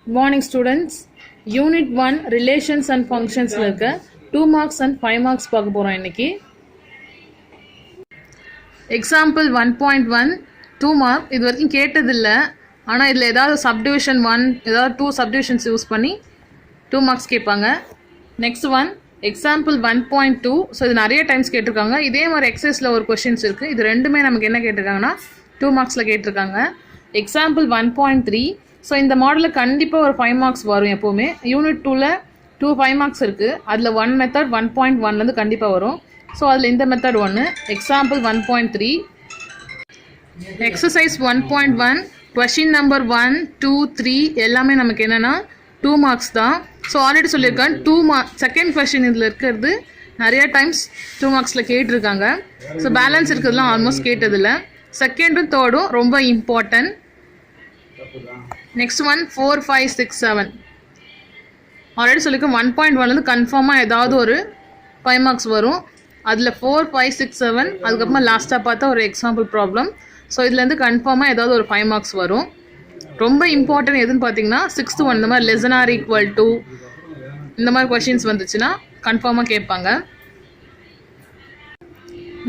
Good morning students. Unit 1 Relations and Functions இருக்க 2 marks and 5 marks பார்க்க போறோம் இன்னைக்கு. Example 1.1 2 mark இது வரைக்கும் கேட்டது இல்ல. ஆனா இதுல ஏதாவது subdivision 1 ஏதாவது 2 subdivisions யூஸ் பண்ணி 2 marks கேட்பாங்க. Next one example 1.2 so இது நிறைய டைம்ஸ் கேட்டிருக்காங்க. இதே மாதிரி எக்ஸசைஸ்ல ஒரு क्वेश्चंस இருக்கு. இது ரெண்டுமே நமக்கு என்ன கேட்டிருக்காங்கன்னா 2 marksல கேட்டிருக்காங்க. Example 1.3 ஸோ இந்த மாடலில் கண்டிப்பாக ஒரு 5 மார்க்ஸ் வரும் எப்போவுமே. யூனிட் 2ல் 2 5 மார்க்ஸ் இருக்குது. அதில் 1 மெத்தட் 1.1லேருந்து கண்டிப்பாக வரும். ஸோ அதில் இந்த மெத்தட் ஒன்று. எக்ஸாம்பிள் 1.3 எக்ஸசைஸ் 1.1 கொஷின் நம்பர் 1 2 3 எல்லாமே நமக்கு என்னென்னா 2 மார்க்ஸ் தான். ஸோ ஆல்ரெடி சொல்லியிருக்கேன் 2 மார்க் செகண்ட் கொஷின் இதில் இருக்கிறது நிறைய டைம்ஸ் 2 மார்க்ஸில் கேட்டிருக்காங்க. ஸோ பேலன்ஸ் இருக்கிறதுலாம் ஆல்மோஸ்ட் கேட்டதில்லை. செகண்டும் தேர்டும் ரொம்ப இம்பார்ட்டன்ட். நெக்ஸ்ட் ஒன் 4 5 6 7 ஆல்ரெடி சொல்லியிருக்கேன் 1.1லேருந்து கன்ஃபார்மாக ஏதாவது ஒரு 5 மார்க்ஸ் வரும். அதில் 4 5 6 7 அதுக்கப்புறமா லாஸ்ட்டாக பார்த்தா ஒரு எக்ஸாம்பிள் ப்ராப்ளம். ஸோ இதுலேருந்து கன்ஃபார்மாக ஏதாவது ஒரு 5 மார்க்ஸ் வரும். ரொம்ப இம்பார்ட்டன்ட் எதுன்னு பார்த்தீங்கன்னா 6th ஒன் இந்த மாதிரி லெஸ் ஆர் ஈக்குவல் டு இந்த மாதிரி கொஷின்ஸ் வந்துச்சுன்னா கன்ஃபார்மாக கேட்பாங்க.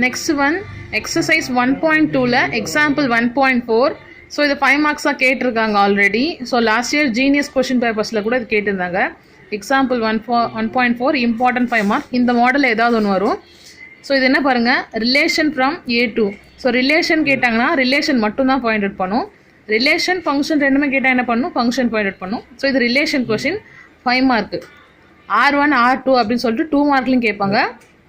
நெக்ஸ்ட் ஒன் எக்ஸசைஸ் 1.2ல் எக்ஸாம்பிள் 1.4 ஸோ இது 5 மார்க்ஸாக கேட்டிருக்காங்க ஆல்ரெடி. ஸோ லாஸ்ட் இயர் ஜீனியஸ் கொஷின் பேப்பர்ஸில் கூட இது கேட்டிருந்தாங்க. Example 1.4 important 5 mark. இந்த மாடலில் ஏதாவது ஒன்று வரும். ஸோ இது என்ன பாருங்கள், relation from A2. So relation கேட்டாங்கன்னா ரிலேஷன் மட்டும்தான் பாயிண்ட் அவுட் பண்ணும். ரிலேஷன் ஃபங்க்ஷன் ரெண்டுமே கேட்டால் என்ன பண்ணும், ஃபங்க்ஷன் பாயிண்ட் அவுட் பண்ணும். ஸோ இது relation question 5 mark. R1 R2 அப்படின்னு சொல்லிட்டு 2 மார்க்லையும் கேட்பாங்க.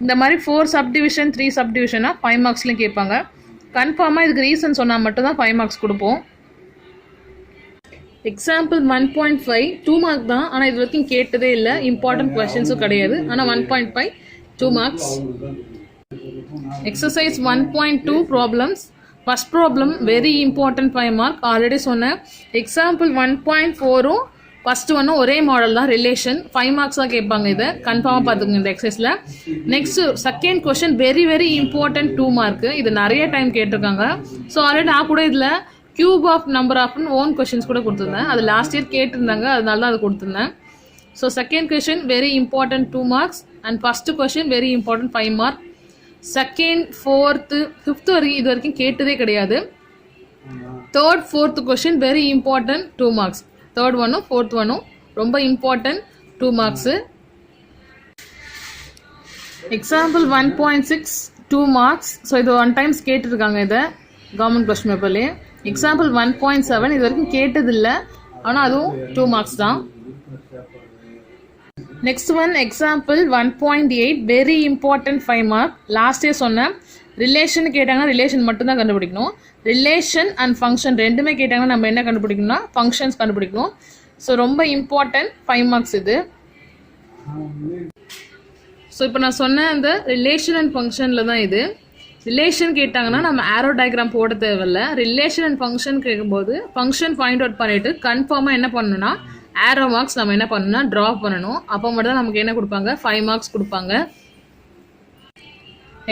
இந்த மாதிரி 4 சப்டிவிஷன் 3 சப்டிவிஷனாக 5 மார்க்ஸ்லையும் கேட்பாங்க. கன்ஃபார்மாக இதுக்கு ரீசன் சொன்னால் மட்டும்தான் 5 மார்க்ஸ் கொடுப்போம். எக்ஸாம்பிள் 1.5 2 மார்க் தான். ஆனால் இது வரைக்கும் கேட்டதே இல்லை, இம்பார்ட்டன்ட் கொஸ்டின்ஸும் கிடையாது. ஆனால் 1.5 2 marks. Exercise 1.2 problems. First problem very important 5 mark. Already சொன்னேன். எக்ஸாம்பிள் 1.4ம் ஃபர்ஸ்ட் ஒன்றும் ஒரே மாடல் தான், ரிலேஷன் 5 மார்க்ஸ் தான் கேட்பாங்க. இதை கன்ஃபார்மாக பார்த்துக்கோங்க இந்த எக்ஸசைஸில். Next second question very very important 2 mark. இது நிறைய டைம் கேட்டிருக்காங்க. ஸோ ஆல்ரெடி நான் கூட இதில் கியூப் ஆஃப் நம்பர் ஆஃப்னு ஓன் கொஸ்டின்ஸ் கூட கொடுத்துருந்தேன். அது லாஸ்ட் இயர் கேட்டிருந்தாங்க, அதனால தான் அது கொடுத்துருந்தேன். So second question very important 2 marks and first question very important 5 mark. Second 4th 5th வரைக்கும் இது வரைக்கும் கேட்டதே கிடையாது. Third 4th question very important 2 marks. Third ஒன்னும் 4th ஒன்னும் ரொம்ப இம்பார்ட்டன்ட் 2 மார்க்ஸு. Example 1.6 2 marks. ஸோ இது 1 டைம்ஸ் கேட்டிருக்காங்க இதை கவர்மெண்ட் கொஸ்டின் பேப்பர்லேயே. எக்ஸாம்பிள் 1.7 இது வரைக்கும் கேட்டதில்லை, ஆனால் அதுவும் 2 மார்க்ஸ் தான். Next one example 1.8 very important 5 mark. Last year சொன்னேன் ரிலேஷன் கேட்டாங்கன்னா ரிலேஷன் மட்டும்தான் கண்டுபிடிக்கணும். ரிலேஷன் அண்ட் ஃபங்க்ஷன் ரெண்டுமே கேட்டாங்கன்னா நம்ம என்ன கண்டுபிடிக்கணும்னா ஃபங்க்ஷன்ஸ் கண்டுபிடிக்கணும். ஸோ ரொம்ப இம்பார்ட்டன்ட் 5 மார்க்ஸ் இது. ஸோ இப்போ நான் சொன்ன அந்த ரிலேஷன் அண்ட் ஃபங்க்ஷனில் தான் இது. ரிலேஷன் கேட்டாங்கன்னா நம்ம ஆரோ டயக்ராம் போட தேவையில்லை. ரிலேஷன் அண்ட் ஃபங்க்ஷன் கேட்கும்போது ஃபங்க்ஷன் ஃபைண்ட் அவுட் பண்ணிவிட்டு கன்ஃபார்மாக என்ன பண்ணணும்னா ஆரோ மார்க்ஸ் நம்ம என்ன பண்ணணும்னா ட்ரா பண்ணணும். அப்போ மட்டும் தான் நமக்கு என்ன கொடுப்பாங்க 5 மார்க்ஸ் கொடுப்பாங்க.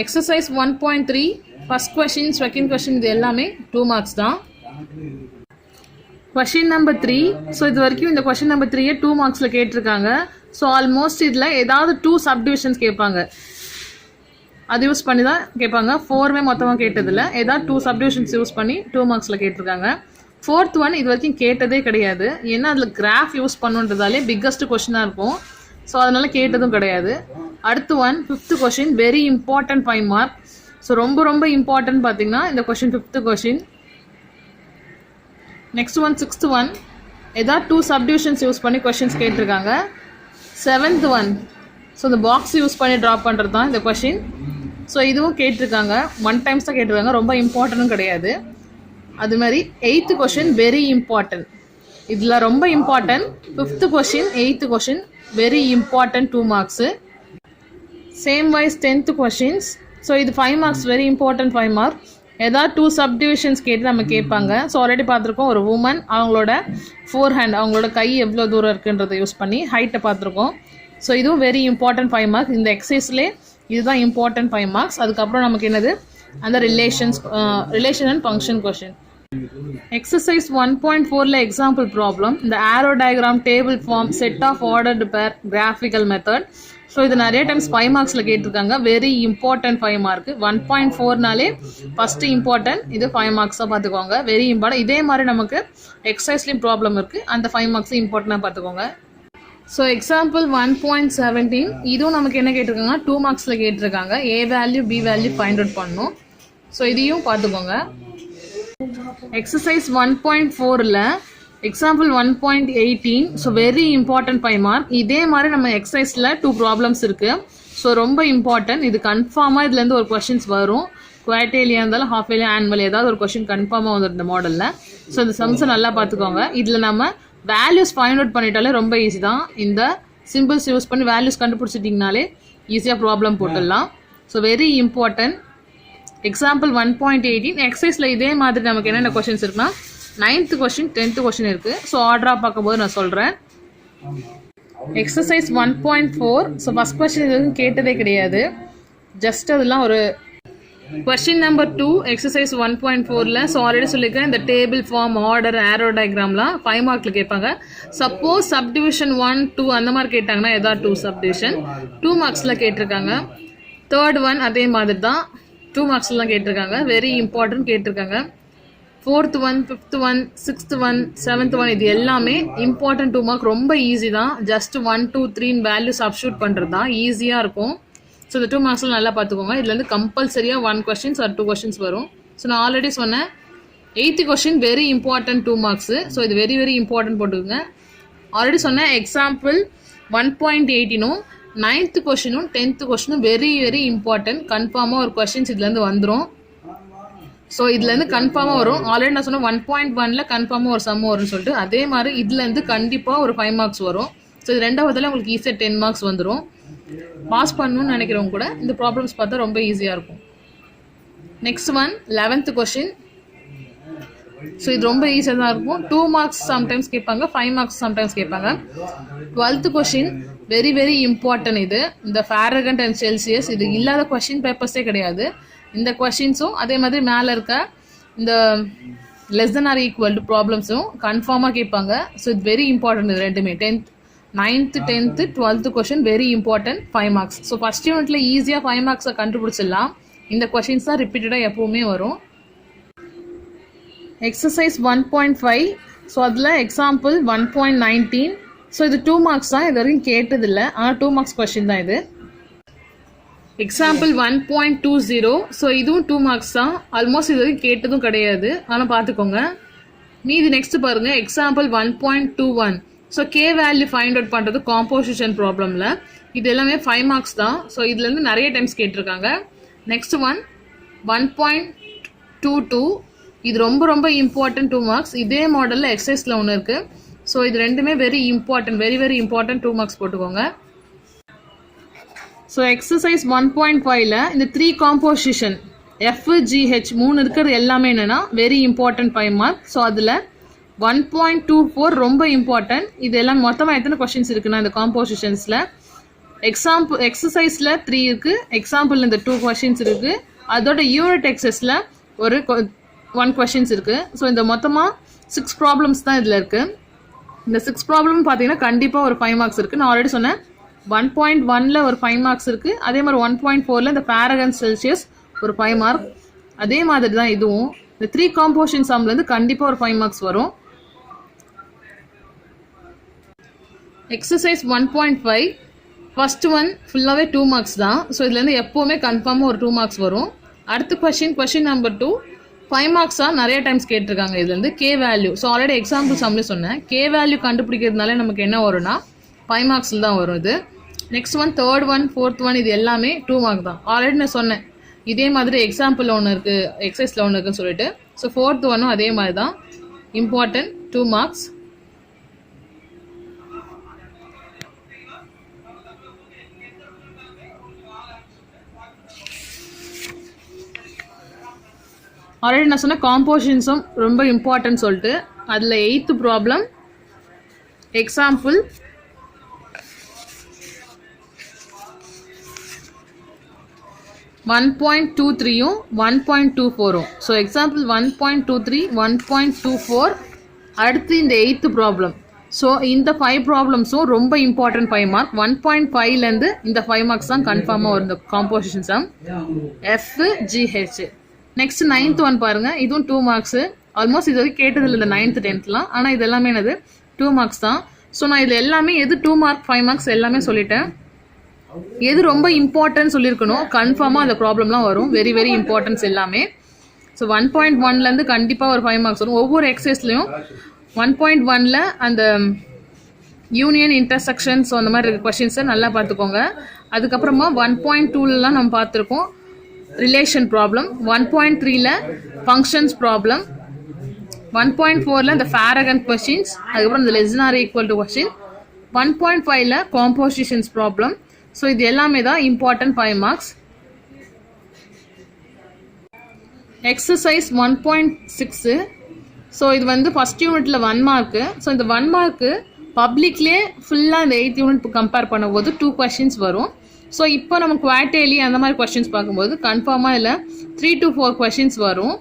Exercise 1.3 first question second question இது எல்லாமே 2 மார்க்ஸ் தான். கொஷின் நம்பர் 3 ஸோ இது வரைக்கும் இந்த கொஷின் நம்பர் 3 2 மார்க்ஸில் கேட்டிருக்காங்க. ஸோ ஆல்மோஸ்ட் இதில் ஏதாவது 2 சப்டிவிஷன்ஸ் கேட்பாங்க, அது யூஸ் பண்ணி தான் கேட்பாங்க. 4மே மொத்தமாக கேட்டதில்ல, ஏதாவது 2 சப்டிவிஷன்ஸ் யூஸ் பண்ணி 2 மார்க்ஸில் கேட்டிருக்காங்க. 4th ஒன் இது வரைக்கும் கேட்டதே கிடையாது. ஏன்னா அதில் கிராஃப் யூஸ் பண்ணுன்றதாலே பிக்கஸ்ட் கொஷினாக இருக்கும். ஸோ அதனால கேட்டதும் கிடையாது. அடுத்து one 5th question very important 5 mark. So ரொம்ப ரொம்ப இம்பார்ட்டன்ட் பார்த்தீங்கன்னா இந்த question 5th question. Next one 6th one ஏதாவது 2 சப்டிவிஷன்ஸ் யூஸ் பண்ணி கொஷின்ஸ் கேட்டிருக்காங்க. 7th ஒன் ஸோ இந்த பாக்ஸ் யூஸ் பண்ணி ட்ரா பண்ணுறது தான் இந்த கொஷின். ஸோ இதுவும் கேட்டிருக்காங்க, 1 டைம்ஸ் தான் கேட்டிருக்காங்க, ரொம்ப இம்பார்ட்டன்ட்டும் கிடையாது. அது மாதிரி 8th கொஷின் வெரி இம்பார்ட்டன்ட். இதில் ரொம்ப important 5th question 8th question very important 2 marks. Same wise 10th questions. So இது 5 மார்க்ஸ் வெரி இம்பார்ட்டன்ட் 5 மார்க். ஏதாவது 2 சப்டிவிஷன்ஸ் கேட்டு நம்ம கேட்பாங்க. ஸோ ஆல்ரெடி பார்த்துருக்கோம், ஒரு உமன் அவங்களோட 4 ஹேண்ட் அவங்களோட கை எவ்வளோ தூரம் இருக்குன்றதை யூஸ் பண்ணி ஹைட்டை பார்த்துருக்கோம். ஸோ இதுவும் வெரி இம்பார்ட்டன்ட் 5 மார்க்ஸ். இந்த எக்ஸசைஸ்லேயே இதுதான் இம்பார்ட்டன்ட் 5 மார்க்ஸ். அதுக்கப்புறம் நமக்கு என்னது அந்த relation and function question. Exercise 1.4 example problem. The arrow diagram table form set of ordered pair graphical method. So இது நிறைய டைம்ஸ் 5 மார்க்ஸில் கேட்டிருக்காங்க. Very important 5 mark. 1.4நாலே ஃபஸ்ட்டு இம்பார்ட்டன்ட், இது 5 மார்க்ஸாக பார்த்துக்கோங்க. Very important. இதே மாதிரி நமக்கு எக்ஸசைஸ்லேயும் ப்ராப்ளம் இருக்குது, அந்த 5 மார்க்ஸும் இம்பார்ட்டண்டாக பார்த்துக்கோங்க. ஸோ எக்ஸாம்பிள் 1.17 இதுவும் நமக்கு என்ன கேட்டிருக்காங்க, 2 மார்க்ஸில் கேட்டிருக்காங்க. A value B value find out பண்ணணும். ஸோ இதையும் பார்த்துக்கோங்க. எக்ஸசைஸ் 1.4ல் example 1.18 so very important 5 mark. இதே மாதிரி நம்ம எக்ஸசைஸில் 2 ப்ராப்ளம்ஸ் இருக்குது. ஸோ ரொம்ப இம்பார்ட்டன்ட், இது கன்ஃபார்மாக இதுலேருந்து ஒரு கொஷின்ஸ் வரும். குவார்டர்லியாக இருந்தாலும் ஹாஃப் இயர்லி ஆனுவல் ஏதாவது ஒரு கொஷின் கன்ஃபார்மாக வந்துடும் இந்த மாடலில். ஸோ இந்த சம்ஸை நல்லா பார்த்துக்கோங்க. இதில் நம்ம வேல்யூஸ் ஃபைண்ட் அவுட் பண்ணிட்டாலே ரொம்ப ஈஸி தான். இந்த சிம்பிள்ஸ் யூஸ் பண்ணி வேல்யூஸ் கண்டுபிடிச்சிட்டிங்கனாலே ஈஸியாக ப்ராப்ளம் போட்டுடலாம். So very important. எக்ஸாம்பிள் 1.18 எக்ஸசைஸில் இதே மாதிரி நமக்கு என்னென்ன கொஷின்ஸ் இருக்குன்னா 9th கொஷின் 10th கொஷின் இருக்குது. ஸோ ஆர்டராக பார்க்கும்போது நான் சொல்கிறேன். எக்ஸசைஸ் 1.4 ஸோ ஃபஸ்ட் கொஷின் இது கேட்டதே கிடையாது. ஜஸ்ட் அதெல்லாம் ஒரு கொஷின் நம்பர் 2 எக்ஸசைஸ் 1.4ல் ஸோ ஆல்ரெடி சொல்லியிருக்கேன். இந்த டேபிள் ஃபார்ம் ஆர்டர் ஆரோ டயக்ராம்லாம் 5 மார்க்கில் கேட்பாங்க. சப்போஸ் சப்டிவிஷன் 1 2 அந்த மாதிரி கேட்டாங்கன்னா ஏதாவது 2 சப்டிவிஷன் 2 மார்க்ஸில் கேட்டிருக்காங்க. தேர்ட் ஒன் அதே மாதிரி தான் 2 மார்க்ஸ்லாம் கேட்டிருக்காங்க. வெரி இம்பார்ட்டன்ட் கேட்டிருக்காங்க. 4th one 5th one 6th one 7th one இது எல்லாமே இம்பார்ட்டன்ட் 2 மார்க். ரொம்ப ஈஸி தான். ஜஸ்ட் 1 2 3 வேல்யூ சப்ஸ்டியூட் பண்ணுறது தான் ஈஸியாக இருக்கும். ஸோ இந்த 2 மார்க்ஸில் நல்லா பார்த்துக்கோங்க. இதுலேருந்து கம்பல்சரியாக 1 கொஷின்ஸ் ஆர் 2 கொஷின்ஸ் வரும். ஸோ நான் ஆல்ரெடி சொன்னேன் 8th question very important 2 marks. So இது வெரி வெரி இம்பார்ட்டன்ட் போட்டுக்கோங்க. ஆல்ரெடி சொன்னேன் எக்ஸாம்பிள் 1.18 9th கொஷினும் 10th கொஷினும் வெரி வெரி இம்பார்ட்டன்ட். கன்ஃபார்மாக ஒரு கொஷின்ஸ் இதுலேருந்து வந்துடும். ஸோ இதுலேருந்து கன்ஃபார்மாக வரும். ஆல்ரெடி நான் சொன்னேன் 1.1ல் கன்ஃபார்மாக ஒரு சம் வரும்னு சொல்லிட்டு, அதே மாதிரி இதுலேருந்து கண்டிப்பாக ஒரு 5 மார்க்ஸ் வரும். ஸோ இது ரெண்டாவதில் உங்களுக்கு ஈஸியாக 10 மார்க்ஸ் வந்துடும். பாஸ் பண்ணணும்னு நினைக்கிறவங்க கூட இந்த ப்ராப்ளம்ஸ் பார்த்தா ரொம்ப ஈஸியாக இருக்கும். Next one 11th question. So இது ரொம்ப ஈஸியாக தான் இருக்கும். 2 மார்க்ஸ் சம்டைம்ஸ் கேட்பாங்க, 5 மார்க்ஸ் சம்டைம்ஸ் கேட்பாங்க. 12th question very very important. இது இந்த ஃபாரகண்ட் அண்ட் செல்சியஸ் இது இல்லாத கொஷின் பேப்பர்ஸே கிடையாது. இந்த கொஷின்ஸும் அதே மாதிரி மேலே இருக்க இந்த less than or equal to ப்ராப்ளம்ஸும் கன்ஃபார்மாக கேட்பாங்க. ஸோ இது வெரி இம்பார்ட்டன்ட். இது ரெண்டுமே 9th 10th 12th question very important 5 marks. So first யூனிட்ல ஈஸியாக 5 மார்க்ஸை கண்டுபிடிச்சிடலாம். இந்த கொஷின்ஸ் தான் ரிப்பீட்டடாக எப்போவுமே வரும். எக்ஸசைஸ் 1.5 ஸோ அதில் எக்ஸாம்பிள் 1.19 ஸோ இது 2 மார்க்ஸ் தான். இது வரைக்கும் கேட்டதில்லை, ஆனால் 2 மார்க்ஸ் கொஷின் தான் இது. எக்ஸாம்பிள் 1.20 ஸோ இதுவும் 2 மார்க்ஸ் தான். ஆல்மோஸ்ட் இது வரைக்கும் கேட்டதும் கிடையாது, ஆனால் பார்த்துக்கோங்க. மீதி நெக்ஸ்ட் பாருங்க example 1.21 so K value find out பண்ணுறது காம்போசிஷன் ப்ராப்ளமில். இது எல்லாமே 5 மார்க்ஸ் தான். ஸோ இதுலேருந்து நிறைய டைம்ஸ் கேட்டிருக்காங்க. நெக்ஸ்ட் ஒன் 1.22 இது ரொம்ப ரொம்ப இம்பார்ட்டன்ட் 2 மார்க்ஸ். இதே மாடலில் எக்ஸசைஸில் ஒன்று இருக்குது. ஸோ இது ரெண்டுமே very important, very very important 2 marks போட்டுக்கோங்க. ஸோ எக்ஸசைஸ் 1.5ல் இந்த 3 காம்போசிஷன் FGH 3 இருக்கிறது எல்லாமே என்னென்னா வெரி இம்பார்ட்டன்ட் 5 மார்க். ஸோ அதில் 1.24 ரொம்ப இம்பார்ட்டன்ட். இது எல்லாம் மொத்தமாக எத்தனை கொஷின்ஸ் இருக்குன்னா இந்த காம்போசிஷன்ஸில் எக்ஸசைஸில் 3 இருக்குது, எக்ஸாம்பிள் இந்த 2 கொஷின்ஸ் இருக்குது, அதோட யூனிட் எக்ஸஸில் ஒரு 1 கொஷின்ஸ் இருக்குது. ஸோ இந்த மொத்தமாக 6 ப்ராப்ளம்ஸ் தான் இதில் இருக்குது. இந்த 6 ப்ராப்ளம் பார்த்தீங்கன்னா கண்டிப்பாக ஒரு 5 மார்க்ஸ் இருக்குது. நான் ஆல்ரெடி சொன்னேன் 1.1ல் ஒரு 5 மார்க்ஸ் இருக்குது. அதே மாதிரி 1.4ல் இந்த ஃபாரகண்ட் செல்சியஸ் ஒரு 5 மார்க். அதே மாதிரி தான் இதுவும் இந்த 3 காம்போசிஷன் சம்லேருந்து கண்டிப்பாக ஒரு 5 மார்க்ஸ் வரும். எக்ஸசைஸ் 1.5 ஃபர்ஸ்ட் ஒன் ஃபுல்லாகவே 2 மார்க்ஸ் தான். ஸோ இதுலேருந்து எப்போவுமே கன்ஃபார்மாக ஒரு 2 மார்க்ஸ் வரும். அடுத்த கொஷின் நம்பர் 2 5 மார்க்ஸாக நிறைய டைம்ஸ் கேட்டிருக்காங்க. இதுலேருந்து K value so already example சம்லேயே சொன்னேன். கே வேல்யூ கண்டுபிடிக்கிறதுனால நமக்கு என்ன வரும்னா 5 மார்க்ஸில் தான் வரும் இது. Next one third one 4th one இது எல்லாமே 2 மார்க் தான். ஆல்ரெடி நான் சொன்னேன் இதே மாதிரி எக்ஸாம்பிள் ஒன்று இருக்குது, எக்ஸசைஸில் ஒன்று இருக்குன்னு சொல்லிட்டு. ஸோ 4th ஒன்னும் அதே மாதிரி தான் இம்பார்ட்டன்ட் 2 மார்க்ஸ். ஆல்ரெடி நான் சொன்ன காம்போசிஷன்ஸும் ரொம்ப இம்பார்ட்டன்ட் சொல்லிட்டு அதில் 8th ப்ராப்ளம் எக்ஸாம்பிள் 1.23யும் 1.24ம். ஸோ எக்ஸாம்பிள் 1.23, 1.24, அடுத்து இந்த 8th ப்ராப்ளம். ஸோ இந்த 5 ப்ராப்ளம்ஸும் ரொம்ப இம்பார்ட்டன்ட் 5 மார்க். 1.5லேருந்து இந்த 5 மார்க்ஸ் தான் கன்ஃபார்மாக வரும் இந்த composition sum FGH. Next 9th one பாருங்க, இதுவும் 2 மார்க்ஸ். ஆல்மோஸ்ட் இது வரைக்கும் கேட்டதில்லை இந்த 9th 10thலாம், ஆனால் இது எல்லாமே என்னது 2 மார்க்ஸ் தான். ஸோ நான் இதில் எல்லாமே எது 2 மார்க் 5 மார்க்ஸ் எல்லாமே சொல்லிட்டேன். எது ரொம்ப இம்பார்ட்டன்ட் சொல்லியிருக்கணும், கன்ஃபார்மாக அந்த ப்ராப்ளம்லாம் வரும். வெரி வெரி இம்பார்ட்டன்ஸ் எல்லாமே. ஸோ 1.1லேருந்து கண்டிப்பாக ஒரு 5 மார்க்ஸ் வரும். ஒவ்வொரு எக்ஸசைஸ்லையும் 1.1ல் அந்த யூனியன் இன்டர்செக்ஷன்ஸ் அந்த மாதிரி இருக்க கொஷின்ஸை நல்லா பார்த்துக்கோங்க. அதுக்கப்புறமா 1.2லலாம் நம்ம பார்த்துருக்கோம் ரிலேஷன் ப்ராப்ளம். 1.3ல் ஃபங்க்ஷன்ஸ் ப்ராப்ளம். 1.4ல் இந்த ஃபேரகன் கொஷின்ஸ், அதுக்கப்புறம் இந்த less or equal to question. 1.5ல் காம்போசிஷன்ஸ் ப்ராப்ளம். ஸோ இது எல்லாமே தான் இம்பார்ட்டன்ட் 5 மார்க்ஸ். எக்ஸசைஸ் 1.6. ஸோ இது வந்து ஃபஸ்ட் யூனிட்டில் 1 மார்க்கு. ஸோ இந்த 1 மார்க்கு பப்ளிக்லேயே ஃபுல்லாக இந்த 8th யூனிட் கம்பேர் பண்ணும்போது 2 கொஷின்ஸ் வரும். ஸோ இப்போ நம்ம குவார்டர்லி அந்த மாதிரி கொஷின்ஸ் பார்க்கும்போது கன்ஃபார்மாக இதில் 3 to 4 கொஷின்ஸ் வரும்.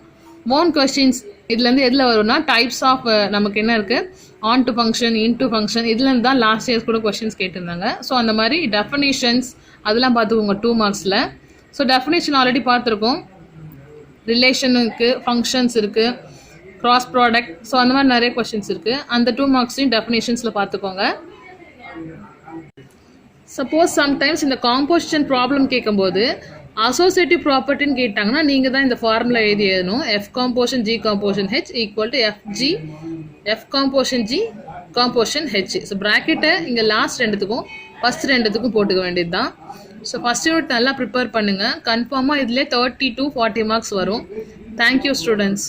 மோன் கொஷின்ஸ் இதுலேருந்து எதில் வரும்னா டைப்ஸ் ஆஃப் நமக்கு என்ன இருக்குது, on to function, in to function, இதுலேருந்து தான் லாஸ்ட் இயர்ஸ் கூட கொஷின்ஸ் கேட்டிருந்தாங்க. ஸோ அந்த மாதிரி டெஃபினேஷன்ஸ் அதெல்லாம் பார்த்துக்கோங்க 2 மார்க்ஸில். ஸோ டெஃபினேஷன் ஆல்ரெடி பார்த்துருக்கோம். ரிலேஷன் இருக்குது, ஃபங்க்ஷன்ஸ் இருக்குது, கிராஸ் ப்ராடக்ட், ஸோ அந்த மாதிரி நிறைய கொஷின்ஸ் இருக்குது. அந்த 2 மார்க்ஸையும் டெஃபினேஷன்ஸில் பார்த்துக்கோங்க. சப்போஸ் சம்டைம்ஸ் இந்த காம்போசிஷன் ப்ராப்ளம் கேட்கும்போது அசோசியேட்டிவ் ப்ராப்பர்ட்டின்னு கேட்டாங்கன்னா நீங்கள் தான் இந்த ஃபார்முலா எழுதி எழுதணும். F composition G composition H equal to FG F composition G composition H. So ப்ராக்கெட்டை இங்கே லாஸ்ட் ரெண்டுத்துக்கும் ஃபஸ்ட் ரெண்டுத்துக்கும் போட்டுக்க வேண்டியது தான். ஸோ ஃபஸ்ட் யூனிட் நல்லா ப்ரிப்பேர் பண்ணுங்கள். கன்ஃபார்மாக இதில் 30 to 40 மார்க்ஸ் வரும். Thank you students.